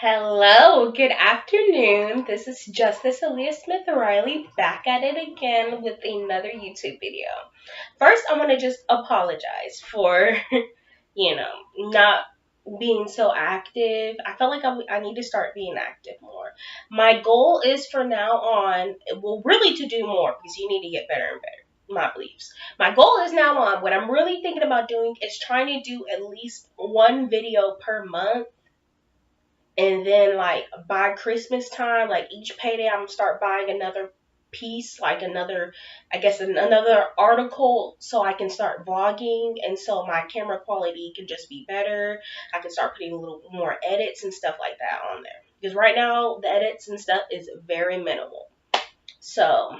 Hello, good afternoon. This is Justice Aaliyah Smith-Riley back at it again with another YouTube video. First, I want to just apologize for, not being so active. I felt like I need to start being active more. My goal is for now on, well, really to do more because you need to get better and better. My beliefs. My goal is now on, what I'm really thinking about doing is trying to do at least one video per month, and then like by Christmas time, like each payday, I'm gonna start buying another piece, like another, I guess another article, so I can start vlogging, and so my camera quality can just be better. I can start putting a little more edits and stuff like that on there, because right now the edits and stuff is very minimal. So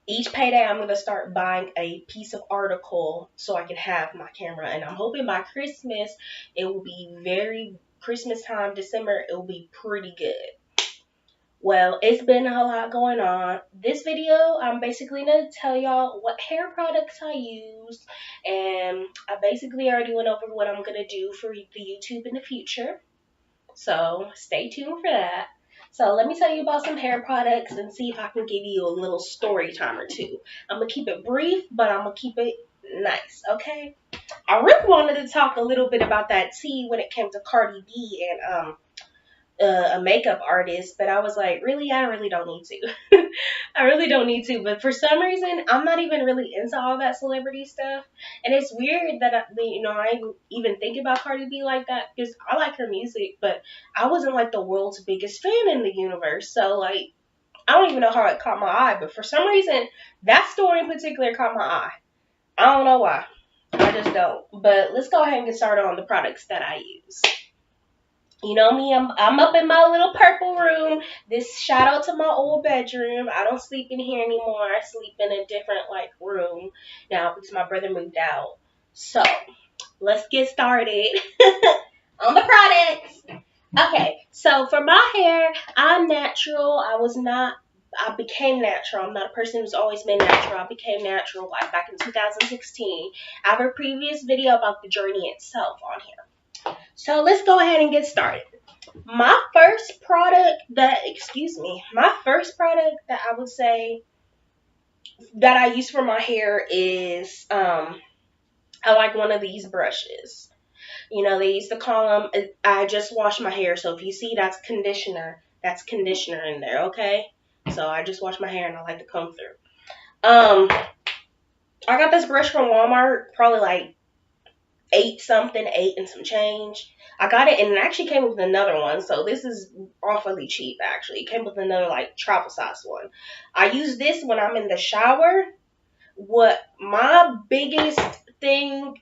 each payday, I'm gonna start buying a piece of article so I can have my camera, and I'm hoping by Christmas it will be very Christmas time, December, it will be pretty good. Well, it's been a lot going on. This video, I'm basically gonna tell y'all what hair products I use, and I basically already went over what I'm gonna do for the YouTube in the future. So stay tuned for that. So let me tell you about some hair products and see if I can give you a little story time or two. I'm going to keep it brief, but I'm going to keep it nice, okay? I really wanted to talk a little bit about that tea when it came to Cardi B and a makeup artist, but I was like, really, I really don't need to. I really don't need to, but for some reason, I'm not even really into all that celebrity stuff, and it's weird that I even think about Cardi B like that, because I like her music, but I wasn't like the world's biggest fan in the universe, so like, I don't even know how it caught my eye, but for some reason, that story in particular caught my eye. I don't know why. I just don't. But let's go ahead and get started on the products that I use. You know me, I'm up in my little purple room. This shout out to my old bedroom. I don't sleep in here anymore. I sleep in a different like room now because my brother moved out. So let's get started on the products. Okay, so for my hair, I'm natural. I became natural. I'm not a person who's always been natural. I became natural like back in 2016. I have a previous video about the journey itself on here. So let's go ahead and get started. My first product that I would say that I use for my hair is I like one of these brushes. They used to call them, I just wash my hair. So if you see that's conditioner in there, okay? So I just wash my hair and I like to comb through. I got this brush from Walmart, probably like eight and some change. I got it and it actually came with another one, so this is awfully cheap actually. It came with another like travel size one. I use this when I'm in the shower. What my biggest thing,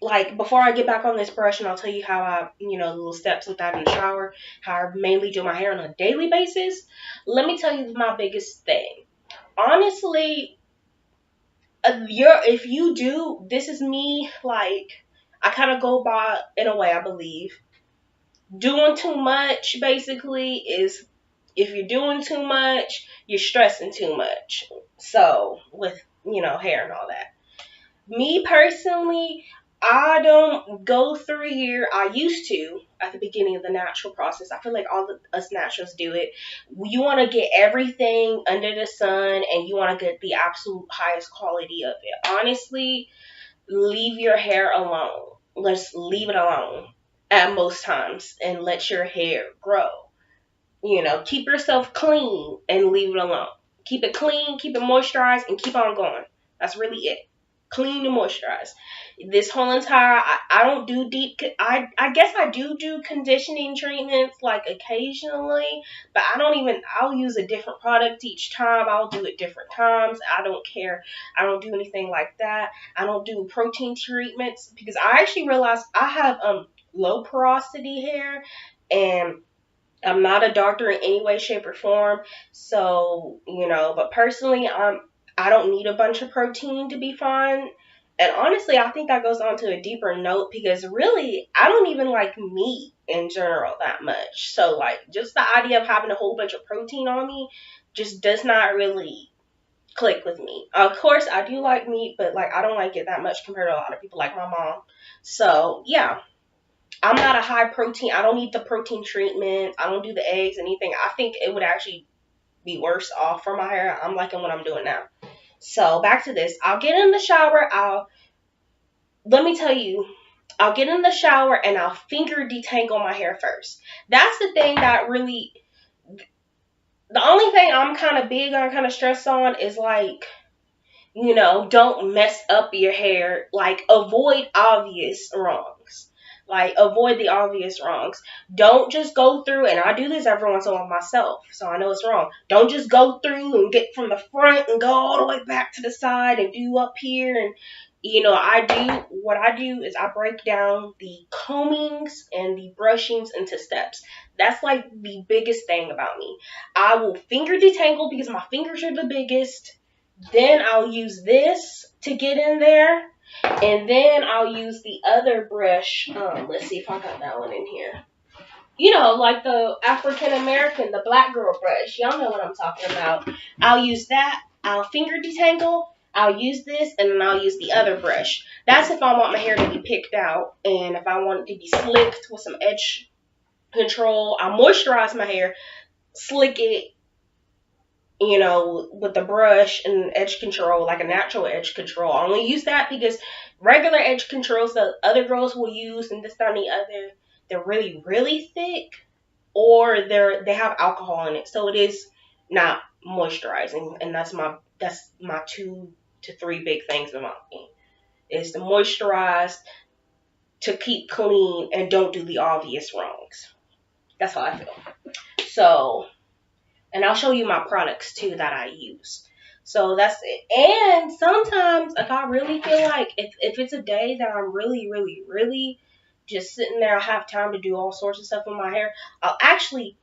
like before I get back on this brush and I'll tell you how the little steps with that in the shower, how I mainly do my hair on a daily basis. Let me tell you my biggest thing. Honestly, if you do, this is me, like, I kind of go by, in a way, I believe, doing too much, basically, is, if you're doing too much, you're stressing too much. So, with, hair and all that. Me, personally, I don't go through here. I used to at the beginning of the natural process. I feel like all of us naturals do it. You want to get everything under the sun and you want to get the absolute highest quality of it. Honestly, leave your hair alone. Let's leave it alone at most times and let your hair grow. Keep yourself clean and leave it alone. Keep it clean, keep it moisturized, and keep on going. That's really it. Clean and moisturize. This whole entire, I don't do I guess I do conditioning treatments like occasionally, but I'll use a different product each time. I'll do it different times. I don't care. I don't do anything like that. I don't do protein treatments because I actually realized I have low porosity hair, and I'm not a doctor in any way, shape, or form. So, but personally, I don't need a bunch of protein to be fine. And honestly, I think that goes on to a deeper note because really, I don't even like meat in general that much. So, like, just the idea of having a whole bunch of protein on me just does not really click with me. Of course, I do like meat, but, like, I don't like it that much compared to a lot of people like my mom. So, yeah. I'm not a high protein. I don't need the protein treatment. I don't do the eggs, anything. I think it would actually be worse off for my hair. I'm liking what I'm doing now. So back to this. I'll get in the shower. Let me tell you, I'll get in the shower and I'll finger detangle my hair first. That's the thing that really, the only thing I'm kind of big on, kind of stressed on is like, don't mess up your hair. Like, avoid obvious wrongs. Like, avoid the obvious wrongs. Don't just go through, and I do this every once in a while myself, so I know it's wrong. Don't just go through and get from the front and go all the way back to the side and do up here. And, what I do is I break down the combings and the brushings into steps. That's like the biggest thing about me. I will finger detangle because my fingers are the biggest. Then I'll use this to get in there. And then I'll use the other brush. Let's see if I got that one in here. Like the African American, the black girl brush. Y'all know what I'm talking about. I'll use that. I'll finger detangle. I'll use this. And then I'll use the other brush. That's if I want my hair to be picked out. And if I want it to be slicked with some edge control. I'll moisturize my hair. Slick it. With the brush and edge control, like a natural edge control. I only use that because regular edge controls that other girls will use and this, that, and the other, they're really, really thick, or they have alcohol in it. So it is not moisturizing. And that's my 2 to 3 big things about me. Is to moisturize, to keep clean, and don't do the obvious wrongs. That's how I feel. So, and I'll show you my products too that I use. So that's it. And sometimes if I really feel like, if it's a day that I'm really, really, really just sitting there, I have time to do all sorts of stuff with my hair, I'll actually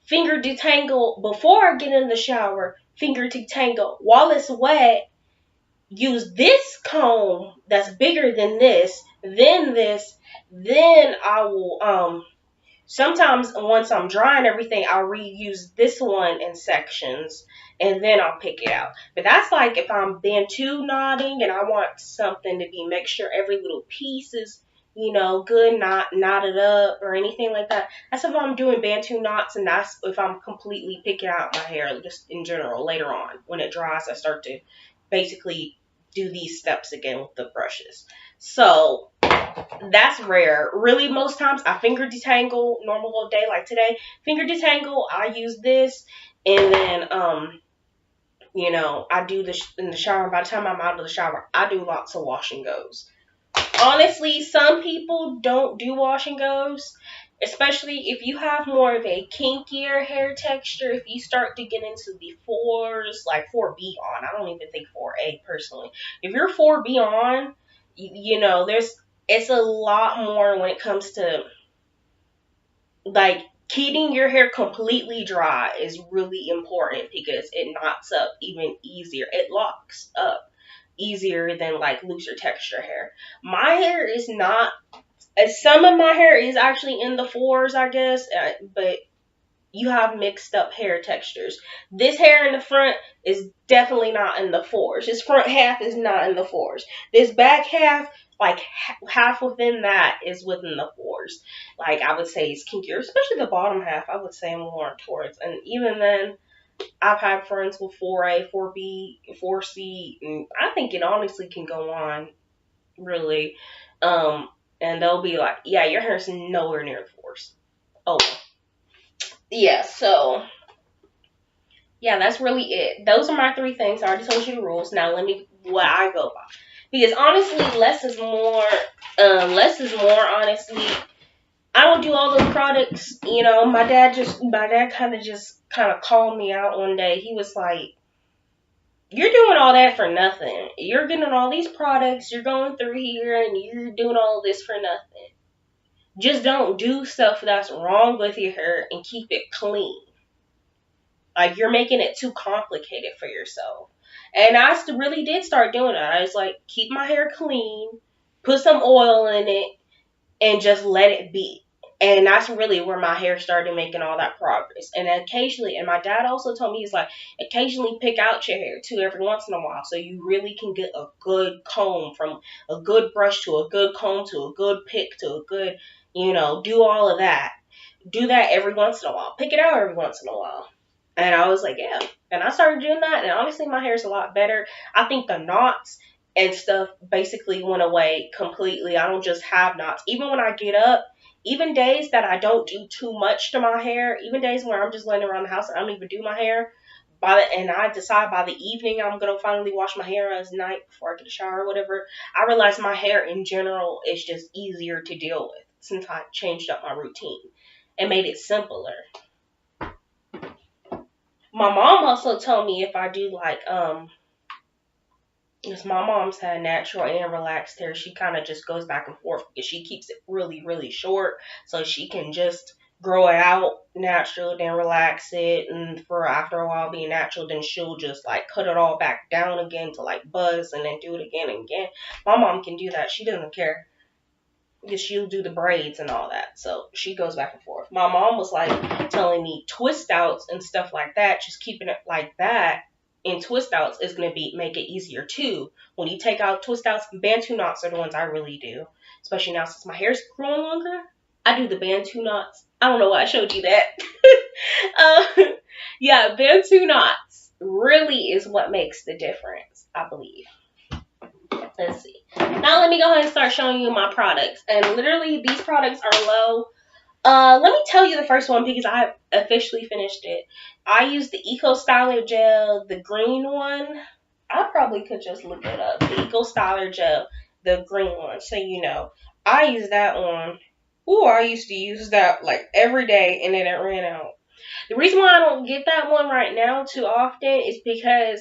finger detangle before I get in the shower, finger detangle while it's wet, use this comb that's bigger than this, then I will, sometimes once I'm drying everything, I'll reuse this one in sections and then I'll pick it out. But that's like if I'm Bantu knotting and I want something to be, make sure every little piece is, good, not knotted up or anything like that. That's if I'm doing Bantu knots, and that's if I'm completely picking out my hair just in general. Later on, when it dries, I start to basically do these steps again with the brushes. So that's rare. Really, most times I finger detangle, normal day like today. Finger detangle, I use this, and then, I do this in the shower. By the time I'm out of the shower, I do lots of wash and goes. Honestly, some people don't do wash and goes, especially if you have more of a kinkier hair texture. If you start to get into the 4s, like 4B on, I don't even think 4A personally. If you're 4B on, it's a lot more when it comes to, like, keeping your hair completely dry is really important because it knots up even easier. It locks up easier than, like, looser texture hair. My hair is not, some of my hair is actually in the 4s, I guess, but you have mixed up hair textures. This hair in the front is definitely not in the 4s. This front half is not in the 4s. This back half, like half within that is within the 4s. Like, I would say it's kinkier, especially the bottom half. I would say more towards. And even then, I've had friends with 4A, 4B, 4C, and I think it honestly can go on, really. And they'll be like, yeah, your hair's nowhere near the 4s. Oh, yeah, so, yeah, that's really it. Those are my 3 things. I already told you the rules. Now, what I go by. Because, honestly, less is more, honestly. I don't do all those products, my dad kind of called me out one day. He was like, you're doing all that for nothing. You're getting all these products, you're going through here, and you're doing all this for nothing. Just don't do stuff that's wrong with your hair and keep it clean. Like, you're making it too complicated for yourself. And I really did start doing that. I was like, keep my hair clean, put some oil in it, and just let it be. And that's really where my hair started making all that progress. And occasionally, and my dad also told me, he's like, occasionally pick out your hair too every once in a while, so you really can get a good comb, from a good brush to a good comb to a good pick to a good, You know, do all of that. Do that every once in a while. Pick it out every once in a while. And I was like, yeah. And I started doing that, and honestly, my hair's a lot better. I think the knots and stuff basically went away completely. I don't just have knots. Even when I get up, even days that I don't do too much to my hair, even days where I'm just laying around the house and I don't even do my hair, and I decide by the evening I'm gonna finally wash my hair as night before I get a shower or whatever, I realize my hair in general is just easier to deal with since I changed up my routine and made it simpler. My mom also told me if I do like because my mom's had natural and relaxed hair, she kind of just goes back and forth because she keeps it really, really short so she can just grow it out natural, then relax it, and for after a while being natural, then she'll just like cut it all back down again to like buzz and then do it again and again. My mom can do that. She doesn't care because she'll do the braids and all that. So she goes back and forth. My mom was like telling me twist outs and stuff like that, just keeping it like that in twist outs is going to make it easier too. When you take out twist outs, Bantu knots are the ones I really do. Especially now since my hair's growing longer. I do the Bantu knots. I don't know why I showed you that. Yeah, Bantu knots really is what makes the difference, I believe. Let's see. Now let me go ahead and start showing you my products. And literally these products are low. Let me tell you the first one because I officially finished it. I used the Eco Styler Gel, the green one. I probably could just look it up. The Eco Styler Gel, the green one. So you know, I use that one. Ooh, I used to use that like every day and then it ran out. The reason why I don't get that one right now too often is because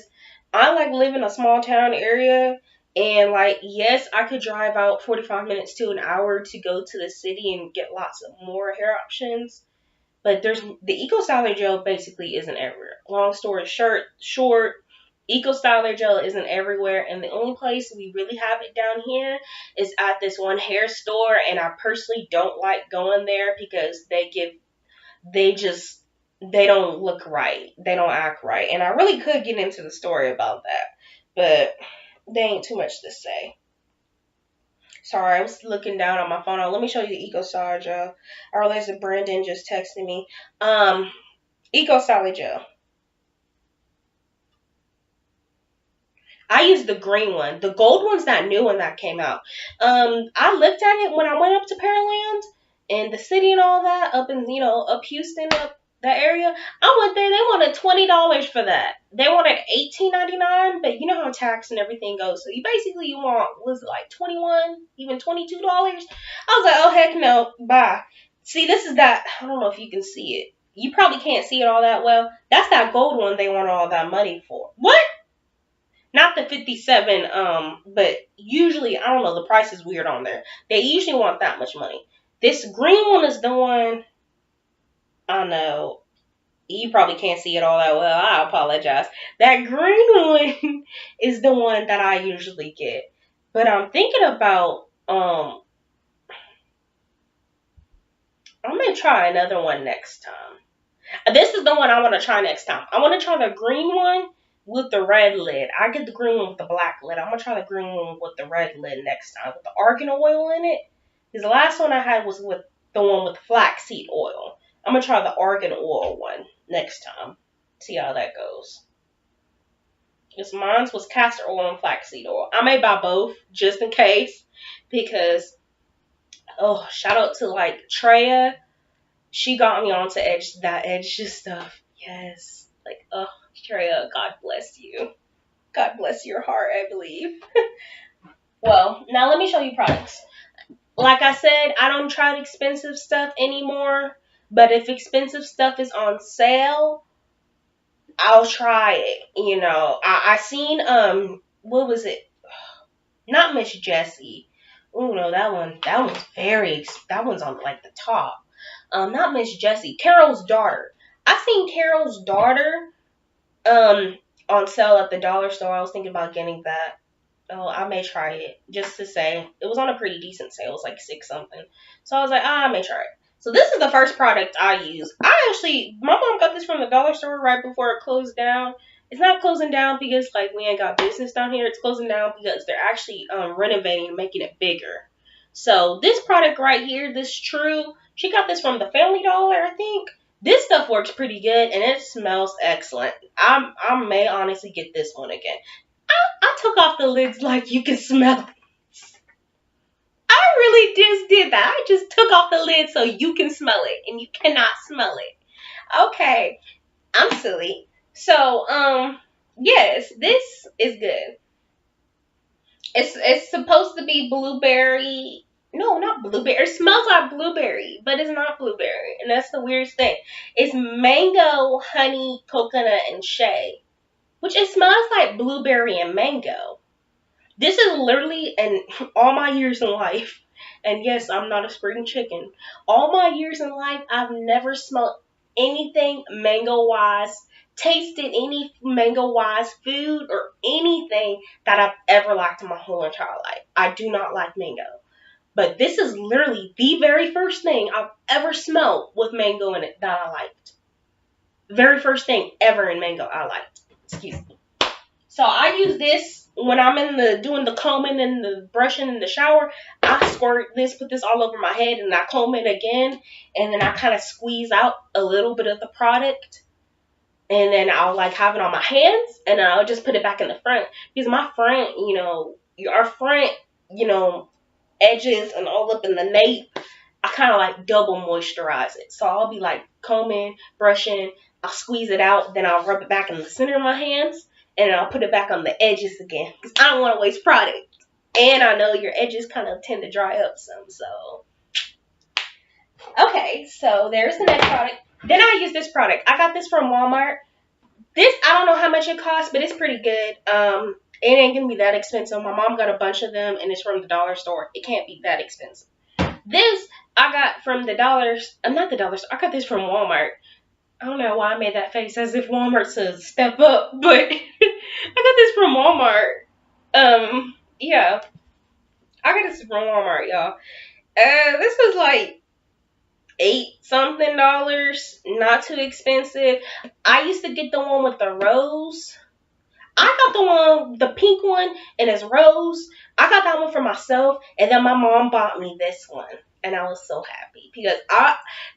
I like live in a small town area and like yes, I could drive out 45 minutes to an hour to go to the city and get lots of more hair options. But there's the Eco Styler Gel basically isn't everywhere. Long story short, Eco Styler Gel isn't everywhere, and the only place we really have it down here is at this one hair store, and I personally don't like going there because they just they don't look right. They don't act right. And I really could get into the story about that, but there ain't too much to say. Sorry, I was looking down on my phone. Let me show you the Eco Styler Gel. I realized that Brandon just texted me. Eco Styler Gel. I used the green one. The gold one's that new one that came out. I looked at it when I went up to Pearland and the city and all that, up in, you know, up Houston, up that area. I went there, they wanted $20 for that. They wanted $18.99, but you know how tax and everything goes. So you want, was it like 21, even $22? I was like, oh heck no, bye. See, this is that, I don't know if you can see it. You probably can't see it all that well. That's that gold one they want all that money for. What? Not the 57, but usually, I don't know, the price is weird on there. They usually want that much money. This green one is the one, I know, you probably can't see it all that well. I apologize. That green one is the one that I usually get. But I'm thinking about, I'm going to try another one next time. This is the one I want to try next time. I want to try the green one with the red lid. I get the green one with the black lid. I'm going to try the green one with the red lid next time with the argan oil in it. Because the last one I had was with the one with flaxseed oil. I'm going to try the argan oil one next time. See how that goes. Because mine was castor oil and flaxseed oil. I may buy both just in case. Because, oh, shout out to like Treya. She got me onto that edge stuff. Yes. Like, oh, Treya, God bless you. God bless your heart, I believe. Well, now let me show you products. Like I said, I don't try expensive stuff anymore. But if expensive stuff is on sale, I'll try it. You know, I seen, what was it? Not Miss Jessie. Oh, no, that one's on like the top. Not Miss Jessie. Carol's Daughter. I seen Carol's Daughter on sale at the dollar store. I was thinking about getting that. Oh, I may try it just to say. It was on a pretty decent sale. It was like 6 something. So I was like, I may try it. So this is the first product I use. My mom got this from the dollar store right before it closed down. It's not closing down because like we ain't got business down here. It's closing down because they're actually renovating and making it bigger. So this product right here, this True, she got this from the Family Dollar, I think. This stuff works pretty good and it smells excellent. I may honestly get this one again. I took off the lids like you can smell it. I really just did that. I just took off the lid so you can smell it and you cannot smell it. Okay, I'm silly. So, yes, this is good. It's supposed to be blueberry. No, not blueberry. It smells like blueberry, but it's not blueberry, and that's the weirdest thing. It's mango, honey, coconut, and shea, which it smells like blueberry and mango. This is literally, and all my years in life, and yes, I'm not a spring chicken. All my years in life, I've never smelled anything mango wise, tasted any mango wise food or anything that I've ever liked in my whole entire life. I do not like mango. But this is literally the very first thing I've ever smelled with mango in it that I liked. Very first thing ever in mango I liked. Excuse me. So I use this when I'm doing the combing and the brushing in the shower. I squirt this, put this all over my head, and I comb it again, and then I kind of squeeze out a little bit of the product, and then I'll like have it on my hands, and then I'll just put it back in the front because my front, our front, edges and all up in the nape, I kind of like double moisturize it. So I'll be like combing, brushing, I'll squeeze it out, then I'll rub it back in the center of my hands, and I'll put it back on the edges again because I don't want to waste product. And I know your edges kind of tend to dry up some. So, okay, so there's the next product. Then I use this product. I got this from Walmart. This, I don't know how much it costs, but it's pretty good. It ain't gonna be that expensive. My mom got a bunch of them, and it's from the dollar store. It can't be that expensive. This I got from the dollars. Not the dollar store. I got this from Walmart. I don't know why I made that face as if Walmart says step up, but I got this from Walmart. Yeah, I got this from Walmart, y'all. This was like $8 something, not too expensive. I used to get the one with the rose. I got the pink one, and it's rose. I got that one for myself, and then my mom bought me this one. And I was so happy because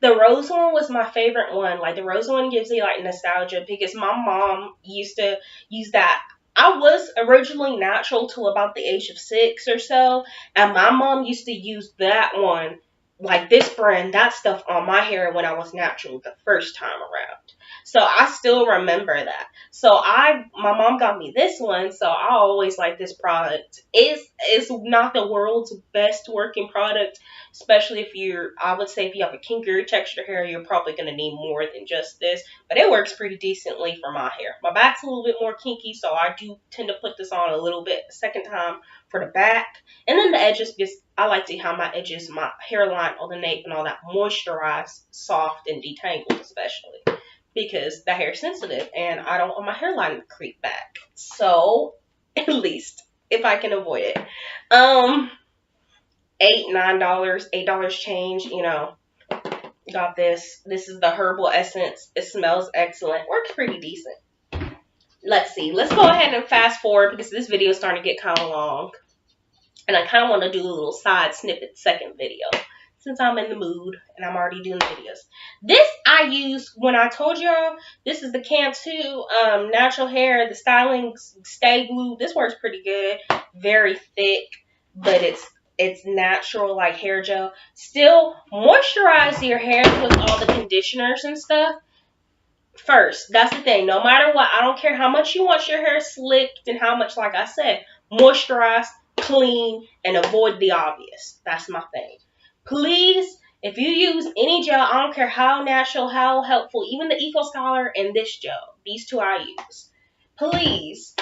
the rose one was my favorite one. Like the rose one gives me like nostalgia because my mom used to use that. I was originally natural till about the age of 6 or so. And my mom used to use that one, like this brand, that stuff on my hair when I was natural the first time around. So I still remember that. So my mom got me this one, so I always like this product. It's not the world's best working product, especially I would say if you have a kinkier texture hair, you're probably going to need more than just this, but it works pretty decently for my hair. My back's a little bit more kinky, so I do tend to put this on a little bit the second time for the back. And then the edges, because I like to have my edges, my hairline, all the nape and all that moisturized, soft, and detangled especially. Because the hair is sensitive and I don't want my hairline to creep back. So, at least, if I can avoid it. $8, $9, $8 change, got this. This is the herbal essence. It smells excellent. Works pretty decent. Let's see. Let's go ahead and fast forward because this video is starting to get kind of long. And I kind of want to do a little side snippet second video. Since I'm in the mood and I'm already doing videos. This I use when I told y'all this is the Cantu natural hair, the styling stay glue. This works pretty good. Very thick, but it's natural like hair gel. Still moisturize your hair with all the conditioners and stuff first. That's the thing. No matter what, I don't care how much you want your hair slicked and how much, like I said, moisturize, clean, and avoid the obvious. That's my thing. Please, if you use any gel, I don't care how natural, how helpful, even the Eco Scholar and this gel, these two I use. Please,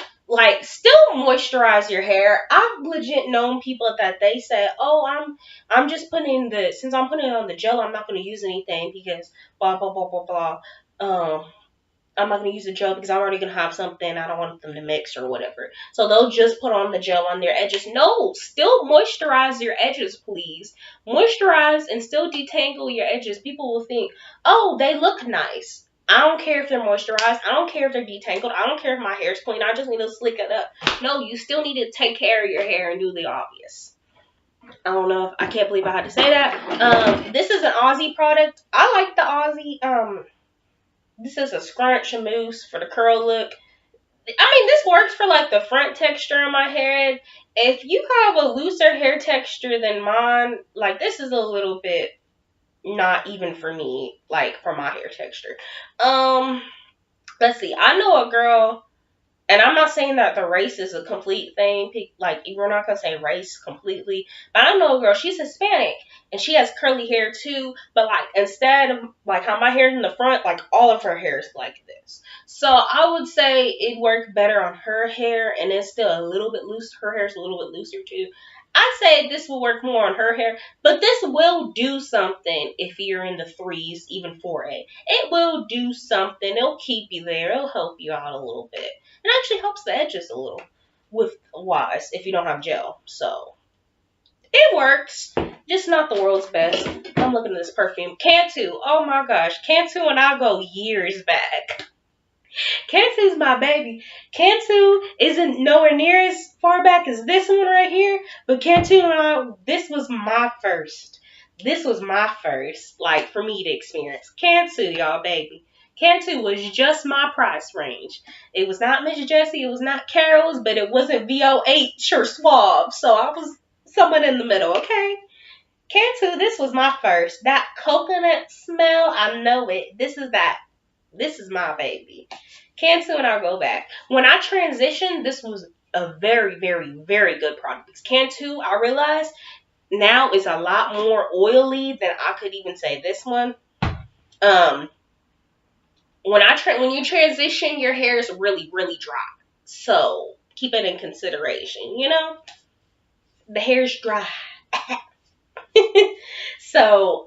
still moisturize your hair. I've legit known people that they say, oh, I'm just putting since I'm putting it on the gel, I'm not going to use anything because blah, blah, blah, blah, blah. I'm not going to use the gel because I'm already going to have something. I don't want them to mix or whatever. So they'll just put on the gel on their edges. No, still moisturize your edges, please. Moisturize and still detangle your edges. People will think, oh, they look nice. I don't care if they're moisturized. I don't care if they're detangled. I don't care if my hair's clean. I just need to slick it up. No, you still need to take care of your hair and do the obvious. I don't know. I can't believe I had to say that. This is an Aussie product. I like the Aussie. This is a scrunch and mousse for the curl look. I mean, this works for like the front texture of my hair. If you have a looser hair texture than mine, like this is a little bit not even for me, like for my hair texture. Let's see. I know a girl, and I'm not saying that the race is a complete thing. Like, we're not going to say race completely. But I know a girl, she's Hispanic, and she has curly hair too. But, like, instead of, like, how my hair's in the front, like, all of her hair is like this. So, I would say it worked better on her hair, and it's still a little bit loose. Her hair's a little bit looser too. I'd say this will work more on her hair, but this will do something if you're in the 3s, even 4A. It will do something. It'll keep you there. It'll help you out a little bit. It actually helps the edges a little with wise if you don't have gel. So it works, just not the world's best. I'm looking at this perfume. Cantu. Oh my gosh. Cantu and I go years back. Cantu's my baby. Cantu isn't nowhere near as far back as this one right here, but Cantu and I, this was my first. This was my first, like, for me to experience. Cantu, y'all, baby. Cantu was just my price range. It was not Miss Jessie, it was not Carol's, but it wasn't VO8 or Suave, so I was somewhere in the middle, okay? Cantu, this was my first. That coconut smell, I know it. This is that. This is my baby. Cantu and I'll go back. When I transitioned, this was a very, very, very good product. Because Cantu, I realized, now is a lot more oily than I could even say this one. When you transition, your hair is really, really dry. So keep it in consideration, you know? The hair's dry. So,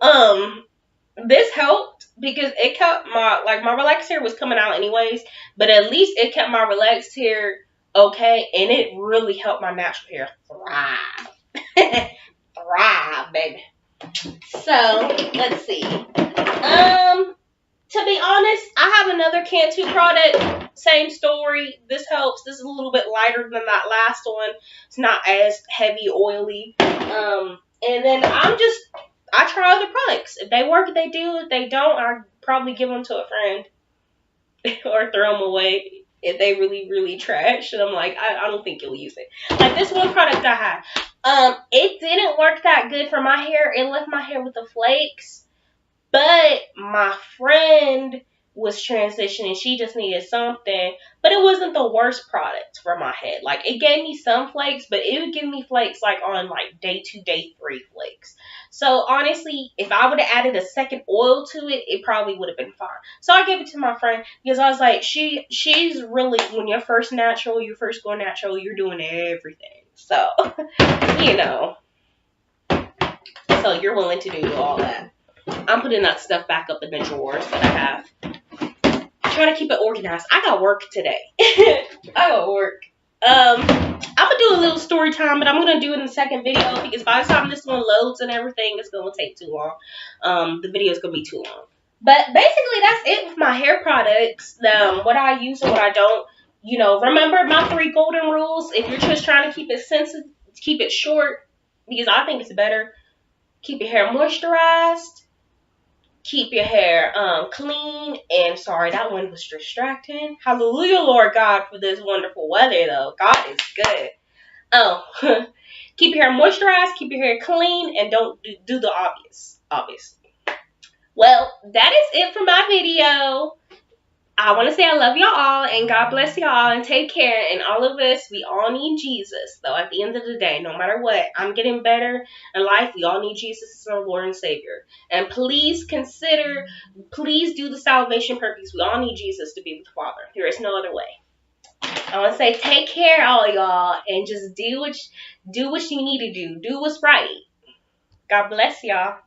this helped because it kept my relaxed hair was coming out anyways, but at least it kept my relaxed hair okay, and it really helped my natural hair thrive. Thrive, baby. So, let's see. To be honest, I have another Cantu product. Same story. This helps. This is a little bit lighter than that last one. It's not as heavy, oily. And then I try other products. If they work, they do. If they don't, I probably give them to a friend or throw them away if they really, really trash. And I'm like, I don't think you'll use it. Like this one product I had. It didn't work that good for my hair. It left my hair with the flakes. But my friend was transitioning. She just needed something. But it wasn't the worst product for my head. Like, it gave me some flakes, but it would give me flakes, like, on, like, day 2, day 3 flakes. So, honestly, if I would have added a second oil to it, it probably would have been fine. So, I gave it to my friend because I was like, she's really, when you're first going natural, you're doing everything. So, you know. So, you're willing to do all that. I'm putting that stuff back up in the drawers that I have. I'm trying to keep it organized. I got work today. I got work. I'm going to do a little story time, but I'm going to do it in the second video because by the time this one loads and everything, it's going to take too long. The video is going to be too long. But basically, that's it with my hair products. What I use and what I don't. You know, remember my 3 golden rules. If you're just trying to keep it sensitive, keep it short, because I think it's better. Keep your hair moisturized. Keep your hair clean. And sorry, that one was distracting. Hallelujah, Lord God, for this wonderful weather, though. God is good. Oh, keep your hair moisturized. Keep your hair clean. And don't do the obvious, obviously. Well, that is it for my video. I want to say I love y'all all, and God bless y'all, and take care. And all of us, we all need Jesus, though, at the end of the day, no matter what. I'm getting better in life. We all need Jesus as our Lord and Savior. And please do the salvation purpose. We all need Jesus to be with the Father. There is no other way. I want to say take care, all y'all, and just do what you need to do. Do what's right. God bless y'all.